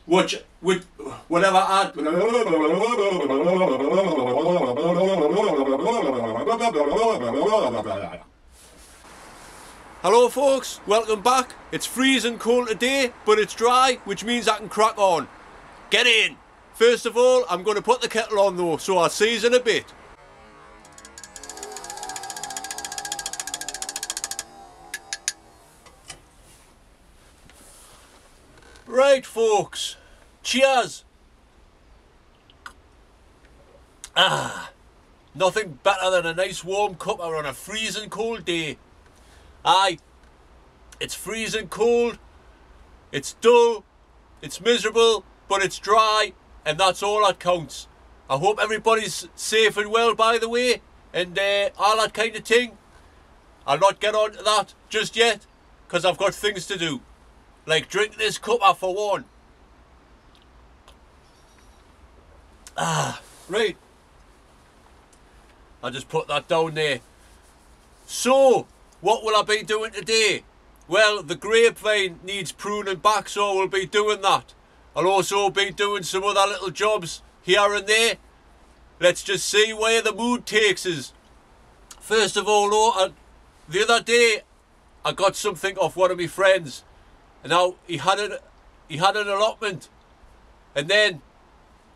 which whatever ad. Hello folks, welcome back. It's freezing cold today, but it's dry, which means I can crack on. Get in! First of all, I'm going to put the kettle on though, so I'll see you in a bit. Right folks, cheers! Nothing better than a nice warm cuppa on a freezing cold day. Aye, it's freezing cold, it's dull, it's miserable, but it's dry, and that's all that counts. I hope everybody's safe and well, by the way, and all that kind of thing. I'll not get on to that just yet, because I've got things to do. Like drink this cuppa for one. Right. I'll just put that down there. So, what will I be doing today? Well, the grapevine needs pruning back, so we'll be doing that. I'll also be doing some other little jobs here and there. Let's just see where the mood takes us. First of all, though, the other day I got something off one of my friends. Now he had an allotment, and then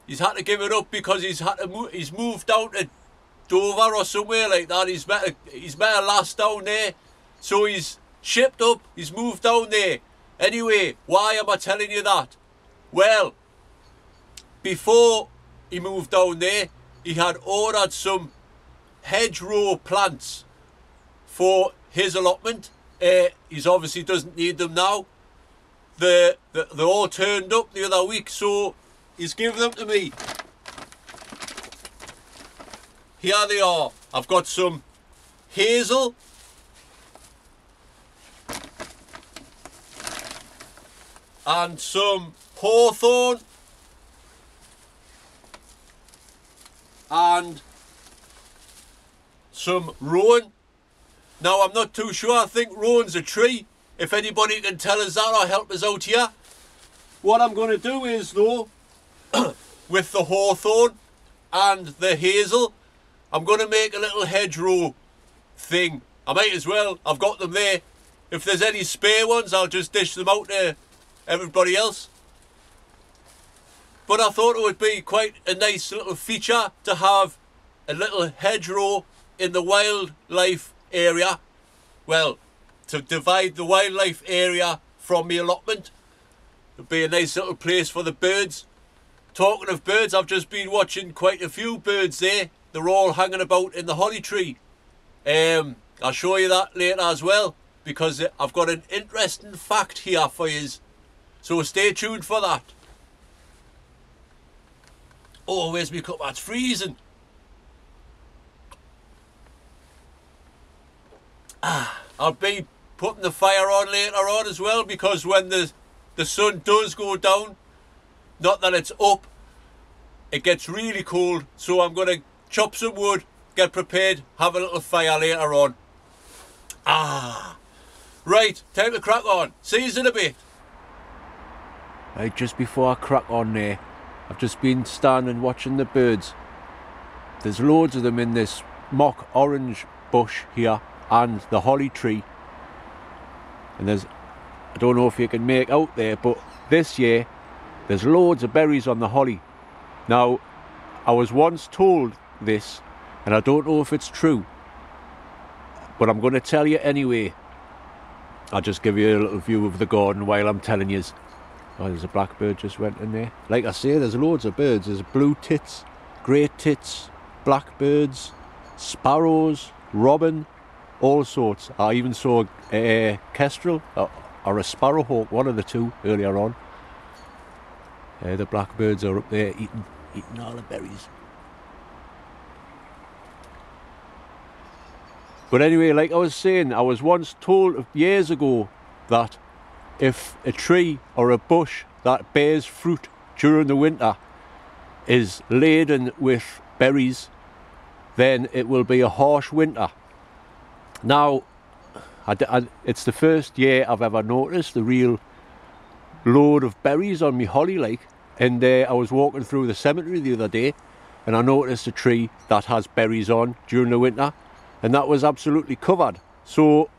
he's had to give it up because he's moved down to Dover or somewhere like that. He's met a lass down there, so he's shipped up. He's moved down there. Anyway, why am I telling you that? Well, before he moved down there, he had ordered some hedgerow plants for his allotment. He's obviously doesn't need them now. They all turned up the other week, so he's given them to me. Here they are. I've got some hazel, and some hawthorn, and some rowan. Now I'm not too sure, I think rowan's a tree. If anybody can tell us that or help us out here. What I'm going to do is though, with the hawthorn and the hazel, I'm going to make a little hedgerow thing. I might as well, I've got them there. If there's any spare ones, I'll just dish them out to everybody else. But I thought it would be quite a nice little feature to have a little hedgerow in the wildlife area. Well, to divide the wildlife area from the allotment. It'll be a nice little place for the birds. Talking of birds, I've just been watching quite a few birds there. They're all hanging about in the holly tree. I'll show you that later as well, because I've got an interesting fact here for you. So stay tuned for that. Oh, where's my cup? That's freezing. I'll be putting the fire on later on as well, because when the sun does go down, not that it's up, it gets really cold. So I'm going to chop some wood, get prepared, have a little fire later on. Right, time to crack on. See you in a bit. Right, just before I crack on there, I've just been standing watching the birds. There's loads of them in this mock orange bush here and the holly tree. And I don't know if you can make out there, but this year there's loads of berries on the holly. Now, I was once told this, and I don't know if it's true, but I'm going to tell you anyway. I'll just give you a little view of the garden while I'm telling you. Oh, there's a blackbird just went in there. Like I say, there's loads of birds. There's blue tits, grey tits, blackbirds, sparrows, robin, all sorts. I even saw a kestrel or a sparrowhawk, one of the two, earlier on. The blackbirds are up there eating all the berries. But anyway, like I was saying, I was once told years ago that if a tree or a bush that bears fruit during the winter is laden with berries, then it will be a harsh winter. Now, it's the first year I've ever noticed the real load of berries on me holly like, and I was walking through the cemetery the other day and I noticed a tree that has berries on during the winter, and that was absolutely covered. So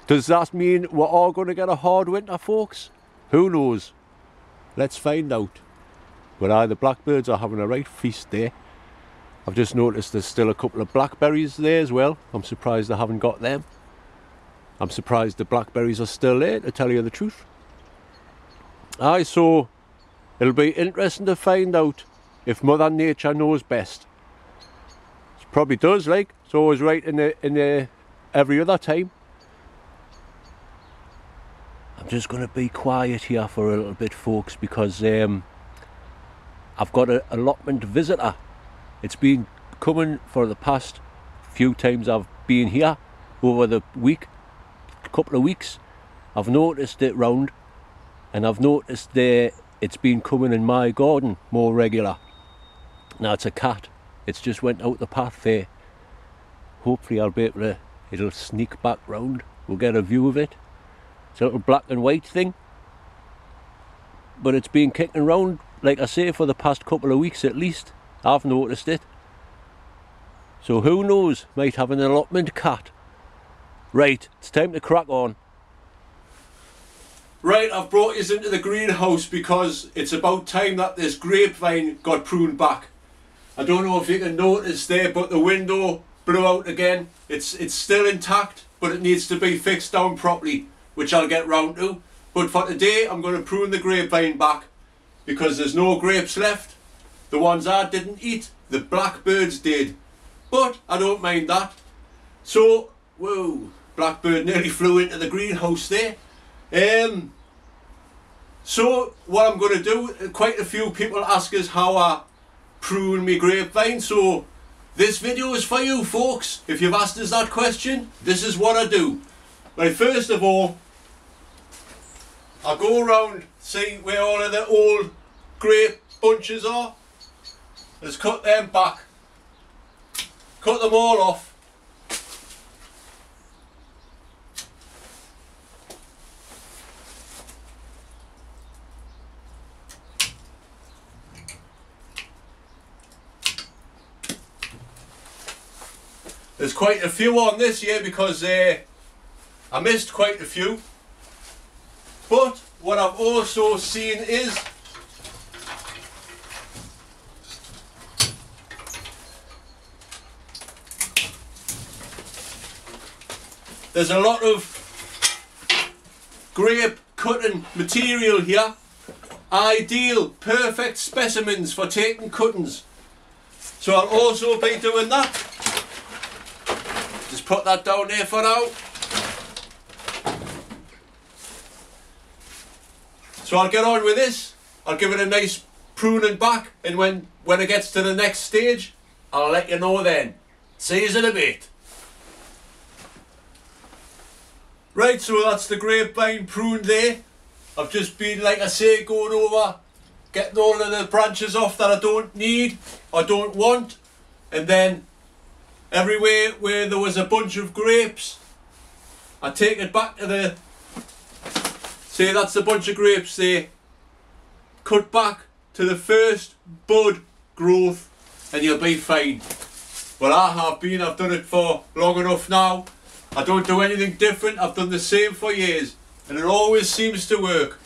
does that mean we're all going to get a hard winter, folks? Who knows? Let's find out. But the blackbirds are having a right feast there. I've just noticed there's still a couple of blackberries there as well. I'm surprised I haven't got them. I'm surprised the blackberries are still there, to tell you the truth. Aye, so it'll be interesting to find out if Mother Nature knows best. She probably does, like. It's always right in every other time. I'm just going to be quiet here for a little bit, folks, because I've got an allotment visitor. It's been coming for the past few times I've been here over the couple of weeks. I've noticed it round, and I've noticed it's been coming in my garden more regular. Now it's a cat. It's just went out the path there. Hopefully I'll be able to, it'll sneak back round. We'll get a view of it. It's a little black and white thing, but it's been kicking around, like I say, for the past couple of weeks at least. I've noticed it. So who knows, might have an allotment cat. Right, it's time to crack on. Right, I've brought you into the greenhouse because it's about time that this grapevine got pruned back. I don't know if you can notice there, but the window blew out again. It's still intact, but it needs to be fixed down properly, which I'll get round to. But for today, I'm going to prune the grapevine back because there's no grapes left. The ones I didn't eat, the blackbirds did. But I don't mind that. So, whoa, blackbird nearly flew into the greenhouse there. So what I'm going to do, quite a few people ask us how I prune my grapevine. So this video is for you, folks. If you've asked us that question, this is what I do. Right, first of all, I go around, see where all of the old grape bunches are. Let's cut them back. Cut them all off. There's quite a few on this here because I missed quite a few. But what I've also seen is there's a lot of grape cutting material here. Ideal, perfect specimens for taking cuttings. So I'll also be doing that. Just put that down there for now. So I'll get on with this. I'll give it a nice pruning back, and when it gets to the next stage, I'll let you know then. See you in a bit. Right, so that's the grapevine pruned there. I've just been, like I say, going over, getting all of the branches off that I don't need, I don't want, and then everywhere where there was a bunch of grapes, I take it back to the, say that's the bunch of grapes there, cut back to the first bud growth and you'll be fine. Well, I've done it for long enough now. I don't do anything different. I've done the same for years and it always seems to work.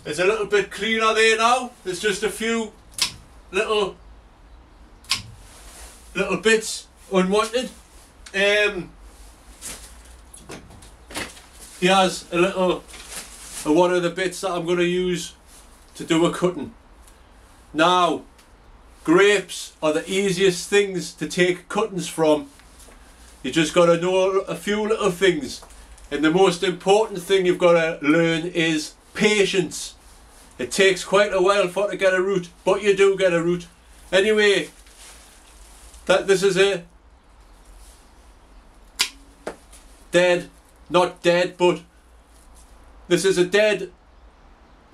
It's a little bit cleaner there now. There's just a few little bits unwanted. Here's one of the bits that I'm going to use to do a cutting. Now, grapes are the easiest things to take cuttings from. You just got to know a few little things, and the most important thing you've got to learn is patience. It takes quite a while for it to get a root, but you do get a root. Anyway, this is a dead, not dead, but this is a dead,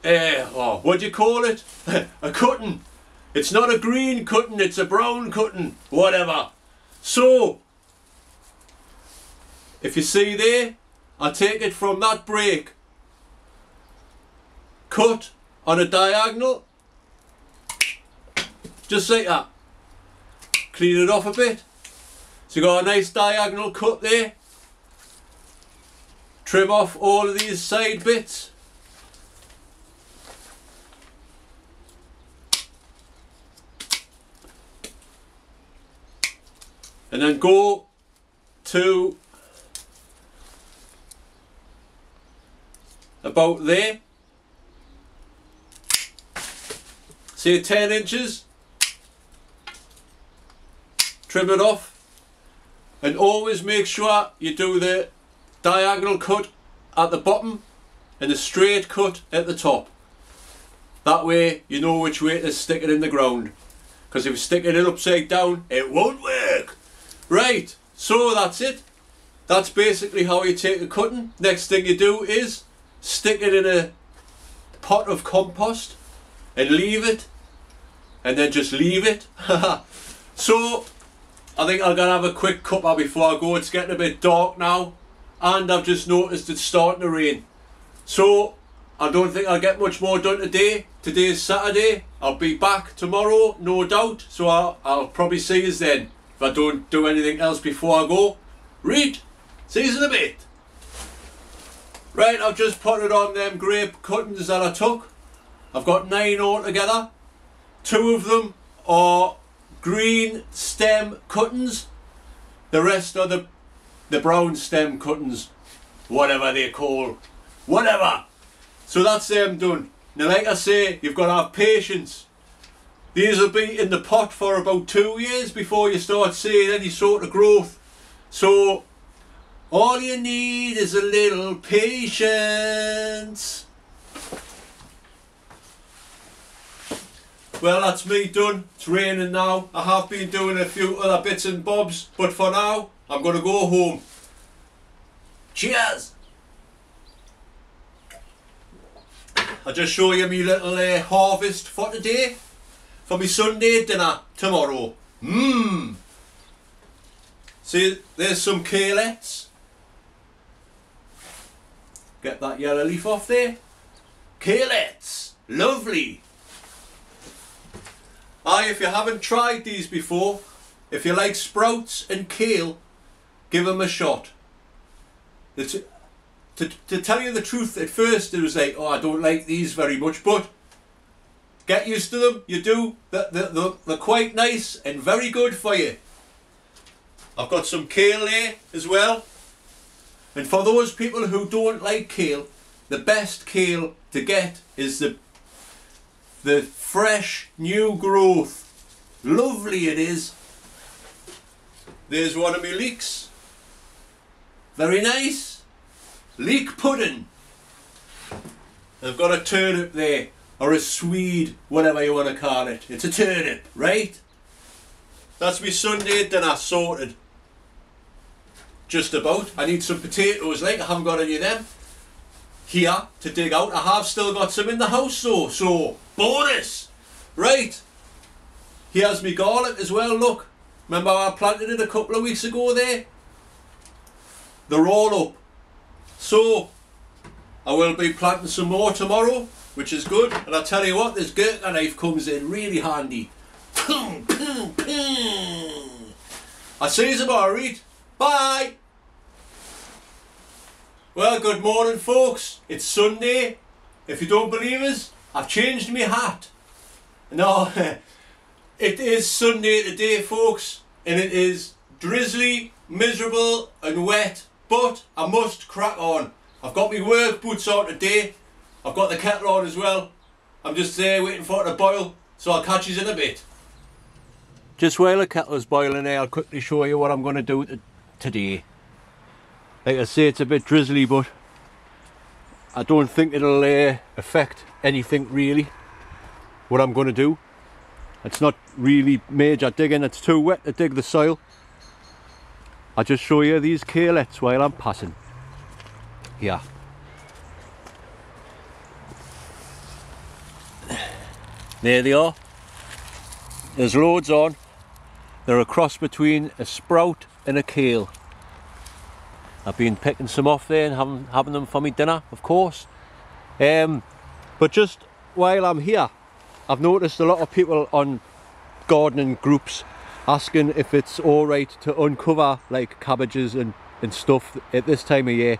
what do you call it? A cutting. It's not a green cutting, it's a brown cutting, whatever. So, if you see there, I take it from that break cut on a diagonal, just like that. Clean it off a bit. So you got a nice diagonal cut there. Trim off all of these side bits. And then go to about there. Say 10 inches. Trim it off. And always make sure you do the diagonal cut at the bottom and the straight cut at the top. That way you know which way to stick it in the ground. Because if you stick it in upside down, it won't work. Right, so that's it. That's basically how you take a cutting. Next thing you do is stick it in a pot of compost and leave it. And then just leave it. So, I think I'm going to have a quick cuppa before I go. It's getting a bit dark now. And I've just noticed it's starting to rain. So, I don't think I'll get much more done today. Today's Saturday. I'll be back tomorrow, no doubt. So I'll probably see you then. If I don't do anything else before I go. Read. See you in a bit. Right, I've just put it on them grape cuttings that I took. I've got 9 altogether. 2 of them are green stem cuttings. The rest are the brown stem cuttings. Whatever they call. Whatever. So that's them done. Now like I say, you've got to have patience. These will be in the pot for about 2 years before you start seeing any sort of growth. So all you need is a little patience. Well, that's me done. It's raining now. I have been doing a few other bits and bobs, but for now I'm going to go home. Cheers! I'll just show you my little harvest for today. For my Sunday dinner tomorrow. See, there's some kaleets. Get that yellow leaf off there. Kaleets. Lovely. Aye, if you haven't tried these before, if you like sprouts and kale, give them a shot. To tell you the truth, at first it was like, oh, I don't like these very much, but get used to them, you do. They're quite nice and very good for you. I've got some kale there as well. And for those people who don't like kale, the best kale to get is the fresh new growth. Lovely it is. There's one of my leeks. Very nice. Leek pudding. I've got a turnip there, or a swede, whatever you want to call it. It's a turnip, right? That's my Sunday dinner sorted. Just about. I need some potatoes, like I haven't got any of them here to dig out. I have still got some in the house though, so bonus! Right, here's my garlic as well, look. Remember I planted it a couple of weeks ago there? They're all up. So, I will be planting some more tomorrow, which is good. And I tell you what, this Gurkha knife comes in really handy. I see you tomorrow, Reed. Bye! Well, good morning folks. It's Sunday. If you don't believe us, I've changed my hat. No, it is Sunday today folks, and it is drizzly, miserable and wet, but I must crack on. I've got my work boots on today. I've got the kettle on as well. I'm just there waiting for it to boil, so I'll catch you in a bit. Just while the kettle is boiling there, I'll quickly show you what I'm going to do today. Like I say, it's a bit drizzly, but I don't think it'll affect anything really, what I'm going to do. It's not really major digging, it's too wet to dig the soil. I'll just show you these kaleets while I'm passing. Here. There they are. There's loads on. They're a cross between a sprout and a kale. I've been picking some off there and having them for my dinner, of course. But just while I'm here, I've noticed a lot of people on gardening groups asking if it's alright to uncover like cabbages and stuff at this time of year.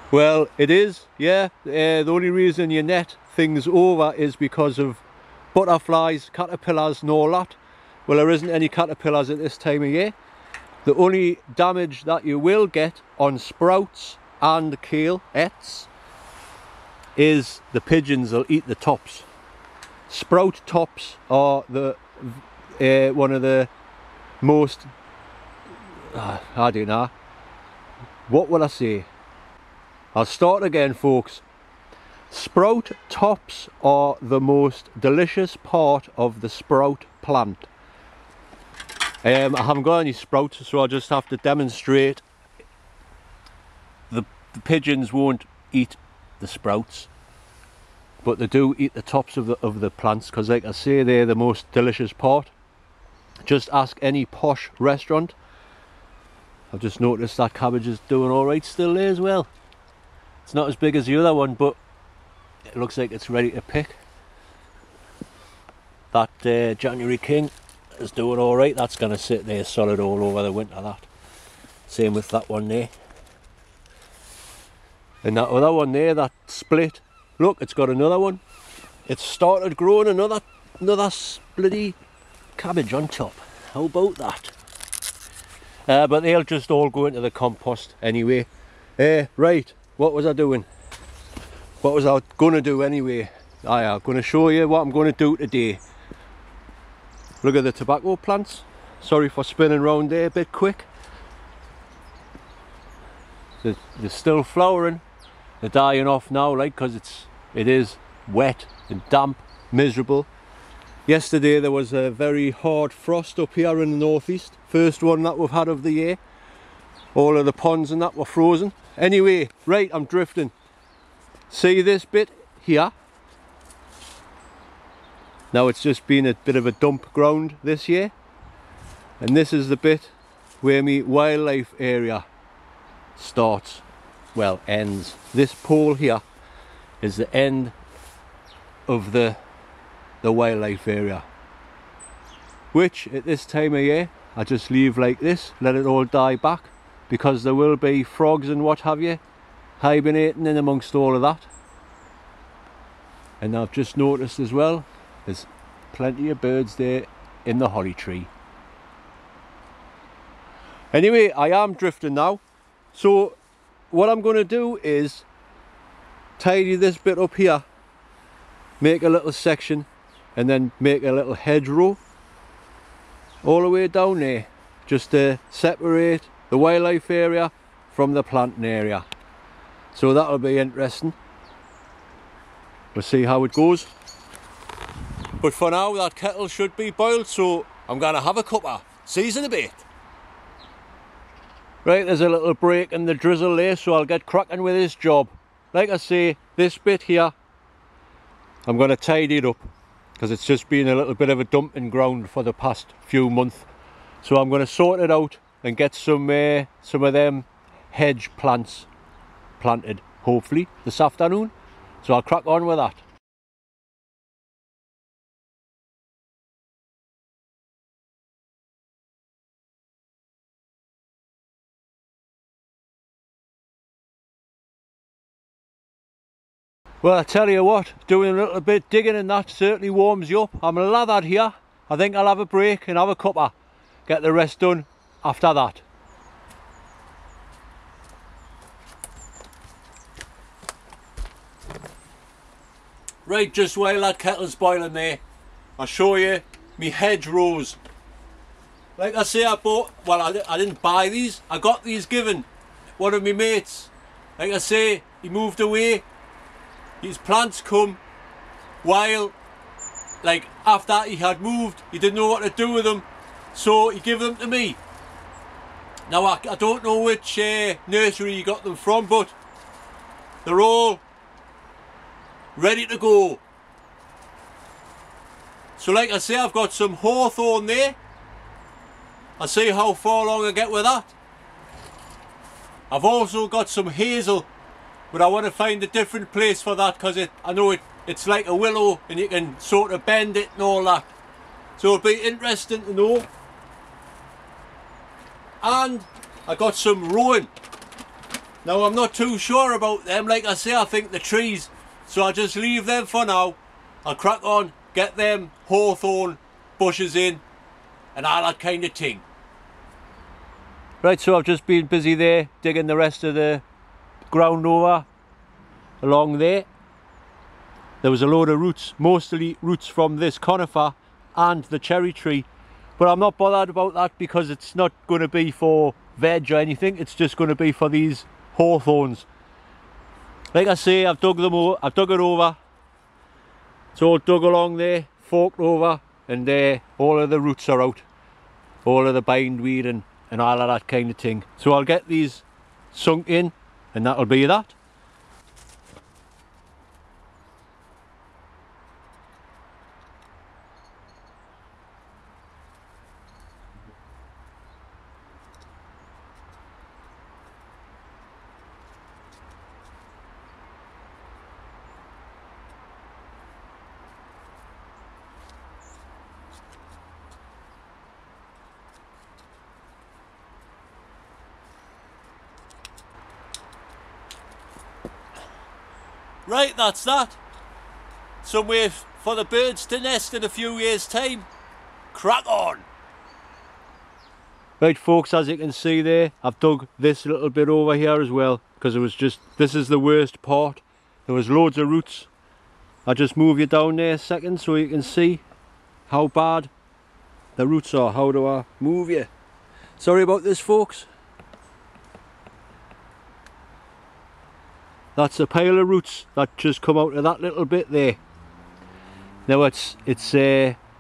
Well, it is, yeah. The only reason you net things over is because of butterflies, caterpillars and all that. Well, there isn't any caterpillars at this time of year. The only damage that you will get on sprouts and kaleets is the pigeons will eat the tops. Sprout tops are the one of the most, I don't know, what will I say? I'll start again, folks. Sprout tops are the most delicious part of the sprout plant. I haven't got any sprouts, so I'll just have to demonstrate. The pigeons won't eat the sprouts, but they do eat the tops of the plants, because like I say, they're the most delicious part. Just ask any posh restaurant. I've just noticed that cabbage is doing alright still there as well. It's not as big as the other one, but it looks like it's ready to pick. That January King is doing alright. That's going to sit there solid all over the winter, that. Same with that one there. And that other one there, that split, look, it's got another one. It's started growing another bloody cabbage on top. How about that? But they'll just all go into the compost anyway. Right, what was I doing? What was I going to do anyway? I'm going to show you what I'm going to do today. Look at the tobacco plants. Sorry for spinning round there a bit quick. They're still flowering. They're dying off now, like, because it is wet and damp, miserable. Yesterday there was a very hard frost up here in the northeast. First one that we've had of the year. All of the ponds and that were frozen. Anyway, right, I'm drifting. See this bit here? Now it's just been a bit of a dump ground this year. And this is the bit where my wildlife area starts, well, ends. This pole here is the end of the wildlife area, which at this time of year I just leave like this, let it all die back, because there will be frogs and what have you hibernating in amongst all of that. And I've just noticed as well, there's plenty of birds there in the holly tree. Anyway, I am drifting now, so what I'm going to do is tidy this bit up here, make a little section, and then make a little hedgerow all the way down there, just to separate the wildlife area from the planting area. So that'll be interesting. We'll see how it goes. But for now, that kettle should be boiled, so I'm going to have a cuppa. See you in a bit. Right, there's a little break in the drizzle there, so I'll get cracking with this job. Like I say, this bit here, I'm going to tidy it up, because it's just been a little bit of a dumping ground for the past few months. So I'm going to sort it out and get some of them hedge plants planted, hopefully this afternoon. So I'll crack on with that. Well, I tell you what, doing a little bit digging and that certainly warms you up. I'm lathered here. I think I'll have a break and have a cuppa. Get the rest done after that. Right, just while that kettle's boiling there, I'll show you me hedgerows. Like I say, I bought, well, I didn't buy these. I got these given one of my mates. Like I say, he moved away. His plants come while, like, after he had moved, he didn't know what to do with them, so he gave them to me. Now I don't know which nursery he got them from, but they're all ready to go. So like I say, I've got some hawthorn there. I'll see how far along I get with that. I've also got some hazel, but I want to find a different place for that, because I know it it's like a willow and you can sort of bend it and all that. So it'll be interesting to know. And I got some rowan. Now I'm not too sure about them. Like I say, I think the trees. So I'll just leave them for now. I'll crack on, get them hawthorn bushes in and all that kind of thing. Right, so I've just been busy there digging the rest of the ground over along there. There was a load of roots, mostly roots from this conifer and the cherry tree, but I'm not bothered about that because it's not going to be for veg or anything. It's just going to be for these hawthorns. Like I say, I've dug it over. It's all dug along there, forked over, and all of the roots are out, all of the bindweed and all of that kind of thing. So I'll get these sunk in and that'll be that. Right, that's that. Somewhere for the birds to nest in a few years' time. Crack on! Right folks, as you can see there, I've dug this little bit over here as well, because it was just, this is the worst part. There was loads of roots. I'll just move you down there a second so you can see how bad the roots are. How do I move you? Sorry about this folks. That's a pile of roots that just come out of that little bit there. Now it's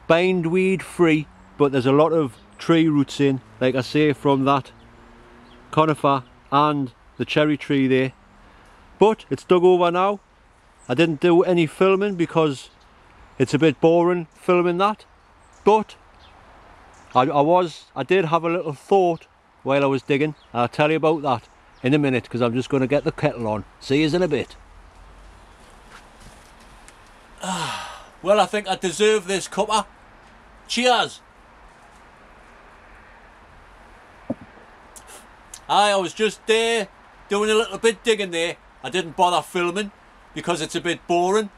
bindweed free, but there's a lot of tree roots in, like I say, from that conifer and the cherry tree there. But it's dug over now. I didn't do any filming because it's a bit boring filming that. But I did have a little thought while I was digging. I'll tell you about that in a minute because I'm just going to get the kettle on. See you in a bit. Well, I think I deserve this cuppa. Cheers! I was just there doing a little bit digging there. I didn't bother filming because it's a bit boring.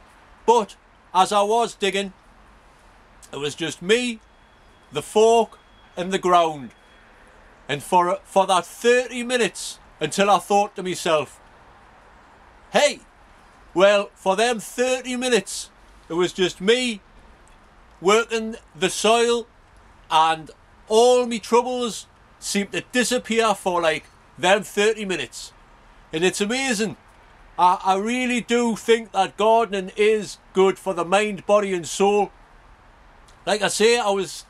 But as I was digging, it was just me, the fork and the ground. And for that 30 minutes until I thought to myself, hey, well, for them 30 minutes, it was just me working the soil and all my troubles seemed to disappear for like them 30 minutes. And it's amazing. I really do think that gardening is good for the mind, body and soul. Like I say, I was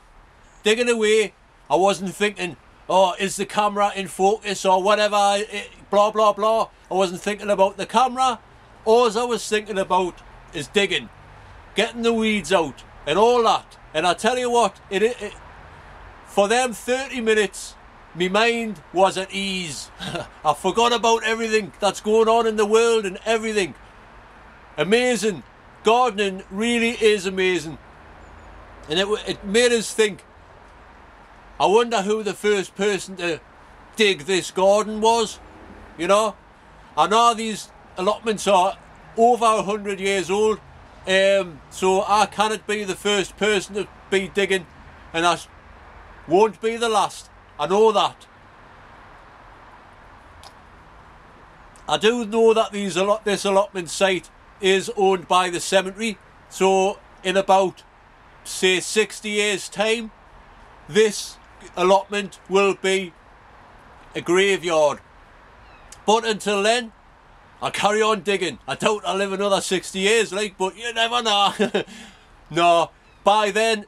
digging away. I wasn't thinking, oh, is the camera in focus or whatever, blah, blah, blah. I wasn't thinking about the camera. All I was thinking about is digging, getting the weeds out and all that. And I tell you what, for them 30 minutes, my mind was at ease. I forgot about everything that's going on in the world and everything. Amazing. Gardening really is amazing. And it made us think, I wonder who the first person to dig this garden was. You know, I know these allotments are over 100 years old, so I cannot be the first person to be digging, and I won't be the last. I know that. I do know that this allotment site is owned by the cemetery, so in about, say, 60 years' time, this allotment will be a graveyard. But until then, I'll carry on digging. I doubt I'll live another 60 years, like, but you never know. No, by then,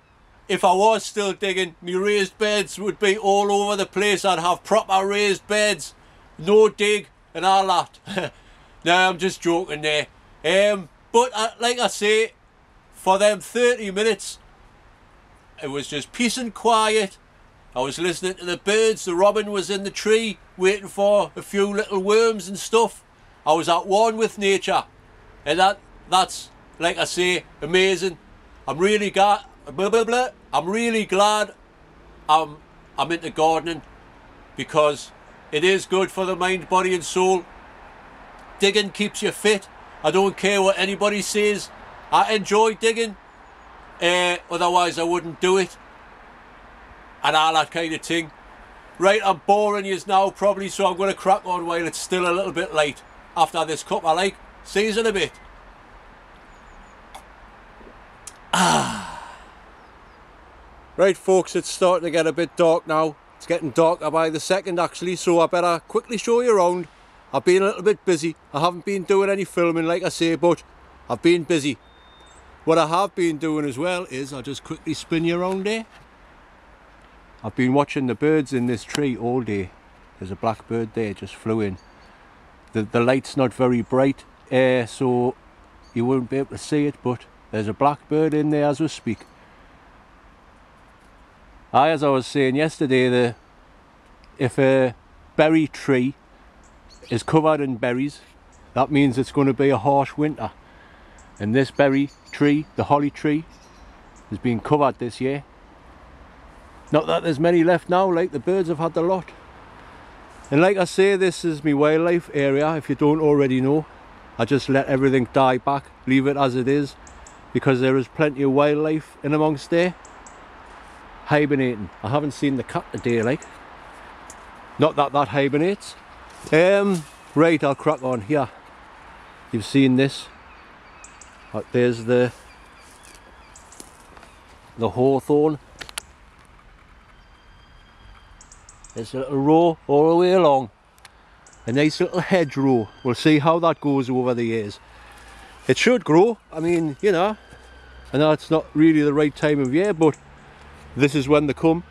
if I was still digging, my raised beds would be all over the place. I'd have proper raised beds, no dig and all that. No, I'm just joking there. But like I say, for them 30 minutes, it was just peace and quiet. I was listening to the birds. The robin was in the tree waiting for a few little worms and stuff. I was at one with nature, and that's like I say, amazing. I'm really glad. I'm really glad I'm into gardening, because it is good for the mind, body and soul. Digging keeps you fit. I don't care what anybody says. I enjoy digging. Otherwise I wouldn't do it. And all that kind of thing. Right, I'm boring you now probably, so I'm going to crack on while it's still a little bit late. After this cup I like. See you in a bit. Right folks, it's starting to get a bit dark now. It's getting darker by the second actually, so I better quickly show you around. I've been a little bit busy. I haven't been doing any filming like I say, but I've been busy. What I have been doing as well is, I'll just quickly spin you around there. I've been watching the birds in this tree all day. There's a blackbird there, just flew in. The light's not very bright, so you won't be able to see it, but there's a blackbird in there as we speak. As I was saying yesterday, if a berry tree is covered in berries, that means it's going to be a harsh winter. And this berry tree, the holly tree, has been covered this year. Not that there's many left now, like the birds have had a lot. And like I say, this is my wildlife area, if you don't already know. I just let everything die back, leave it as it is, because there is plenty of wildlife in amongst there. Hibernating. I haven't seen the cat today, like. Not that that hibernates. Right, I'll crack on here. You've seen this. There's the hawthorn. There's a little row all the way along. A nice little hedge row. We'll see how that goes over the years. It should grow. I mean, you know, I know it's not really the right time of year, but this is when they come.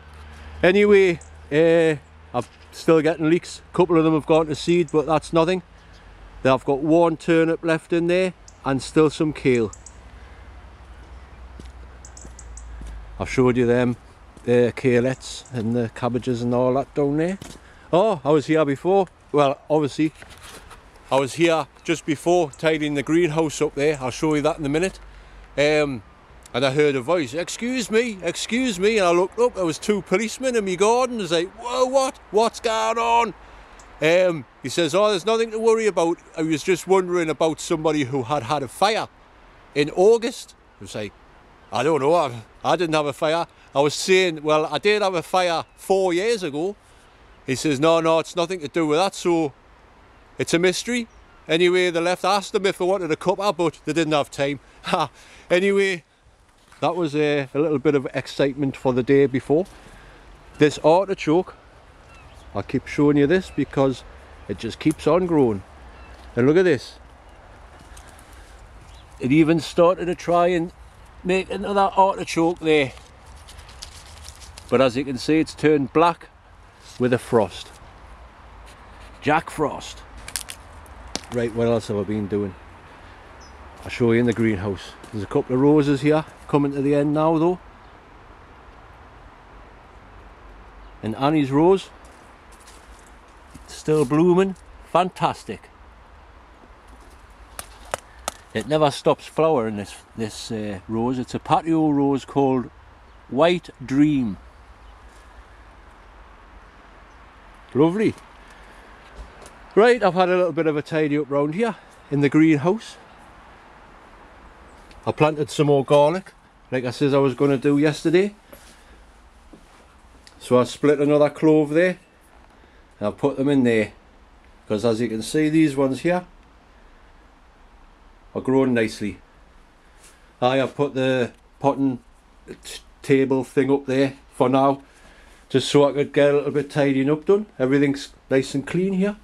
Anyway, I'm still getting leeks. A couple of them have gone to seed, but that's nothing. Then I've got one turnip left in there and still some kale. I've showed you them kalettes and the cabbages and all that down there. Oh, I was here before. Well, obviously, I was here just before tidying the greenhouse up there. I'll show you that in a minute. And I heard a voice, excuse me, and I looked up, there was two policemen in my garden. I was like, whoa, what's going on? He says, oh, there's nothing to worry about. I was just wondering about somebody who had a fire in August. I was like, I don't know, I didn't have a fire. I was saying, well, I did have a fire 4 years ago. He says, no, it's nothing to do with that, so it's a mystery. Anyway, they left, I asked them if they wanted a cuppa, but they didn't have time. Anyway, that was a little bit of excitement for the day before. This artichoke, I'll keep showing you this because it just keeps on growing. And look at this. It even started to try and make another artichoke there. But as you can see, it's turned black with a frost. Jack Frost. Right, what else have I been doing? I'll show you in the greenhouse. There's a couple of roses here, coming to the end now though. And Annie's rose, still blooming, fantastic. It never stops flowering, this rose. It's a patio rose called White Dream. Lovely. Right, I've had a little bit of a tidy up round here in the greenhouse. I planted some more garlic, like I said I was going to do yesterday. So I split another clove there, and I'll put them in there, because as you can see, these ones here are growing nicely. I've put the potting table thing up there for now, just so I could get a little bit tidying up done. Everything's nice and clean here.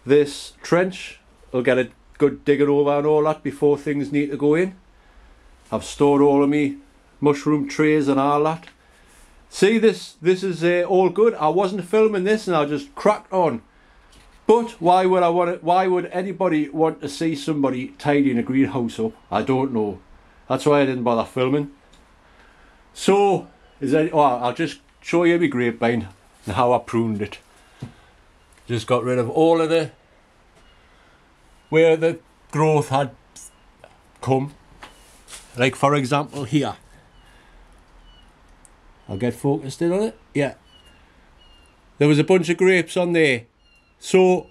This trench, I'll get a good digging over and all that before things need to go in. I've stored all of me mushroom trays and all that. See, this is all good. I wasn't filming this and I just cracked on. But why would anybody want to see somebody tidying a greenhouse up? I don't know. That's why I didn't bother filming. So, I'll just show you my grapevine and how I pruned it. Just got rid of all of where the growth had come. Like for example here. I'll get focused in on it. Yeah. There was a bunch of grapes on there. So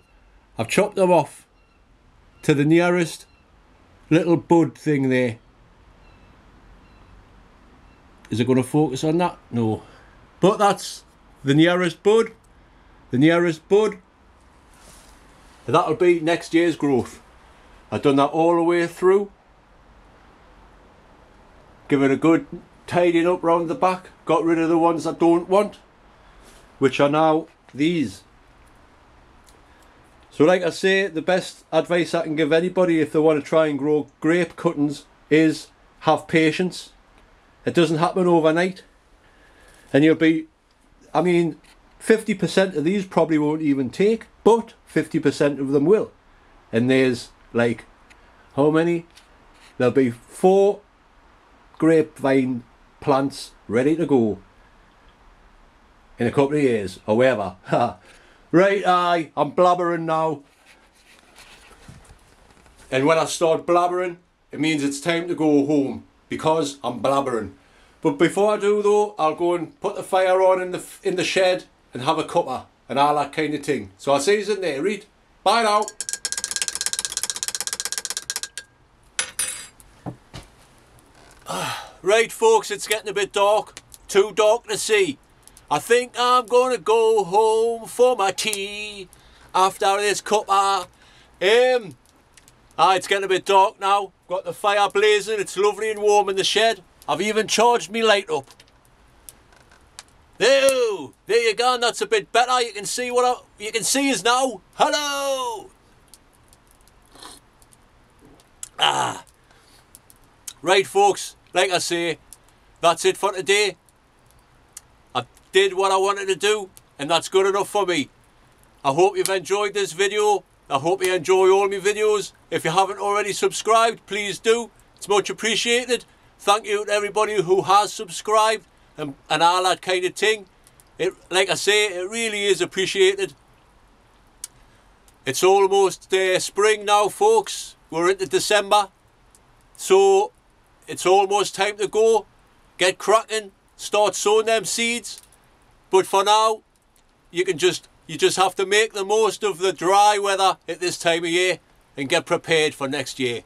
I've chopped them off to the nearest little bud thing there. Is it going to focus on that? No. But that's the nearest bud. The nearest bud. That'll be next year's growth. I've done that all the way through. Give it a good tidying up round the back. Got rid of the ones I don't want, which are now these. So like I say, the best advice I can give anybody if they want to try and grow grape cuttings is have patience. It doesn't happen overnight. And you'll be, I mean, 50% of these probably won't even take, but 50% of them will. And there's like, how many? There'll be 4 grapevine plants ready to go in a couple of years or whatever. Right, I'm blabbering now. And when I start blabbering, it means it's time to go home because I'm blabbering. But before I do though, I'll go and put the fire on in the shed and have a cuppa and all that kind of thing. So I'll see you in there, right? Bye now. Right folks, it's getting a bit dark. Too dark to see. I think I'm gonna go home for my tea after this cuppa. It's getting a bit dark now. Got the fire blazing. It's lovely and warm in the shed. I've even charged me light up. There you go. And that's a bit better. You can see you can see us now. Hello. Right, folks. Like I say, that's it for today. I did what I wanted to do, and that's good enough for me. I hope you've enjoyed this video. I hope you enjoy all my videos. If you haven't already subscribed, please do. It's much appreciated. Thank you to everybody who has subscribed and all that kind of thing. Like I say, it really is appreciated. It's almost spring now, folks. We're into December. So it's almost time to go. Get cracking. Start sowing them seeds. But for now, you just have to make the most of the dry weather at this time of year and get prepared for next year.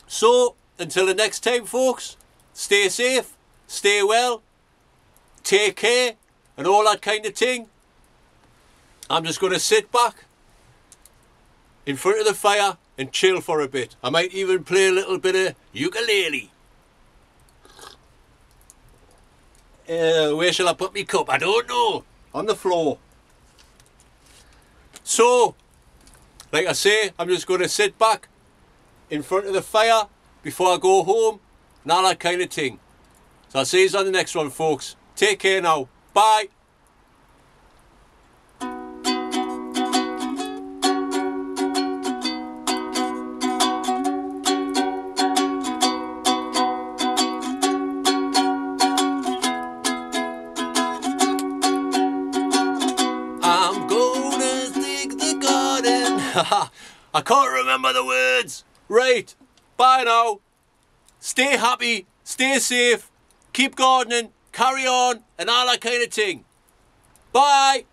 So, until the next time, folks, stay safe, stay well, take care, and all that kind of thing. I'm just going to sit back in front of the fire and chill for a bit. I might even play a little bit of ukulele. Where shall I put my cup? I don't know. On the floor. So, like I say, I'm just going to sit back in front of the fire before I go home and all that kind of thing. So I'll see you on the next one, folks. Take care now. Bye. I can't remember the words. Right, bye now. Stay happy, stay safe, keep gardening, carry on, and all that kind of thing. Bye.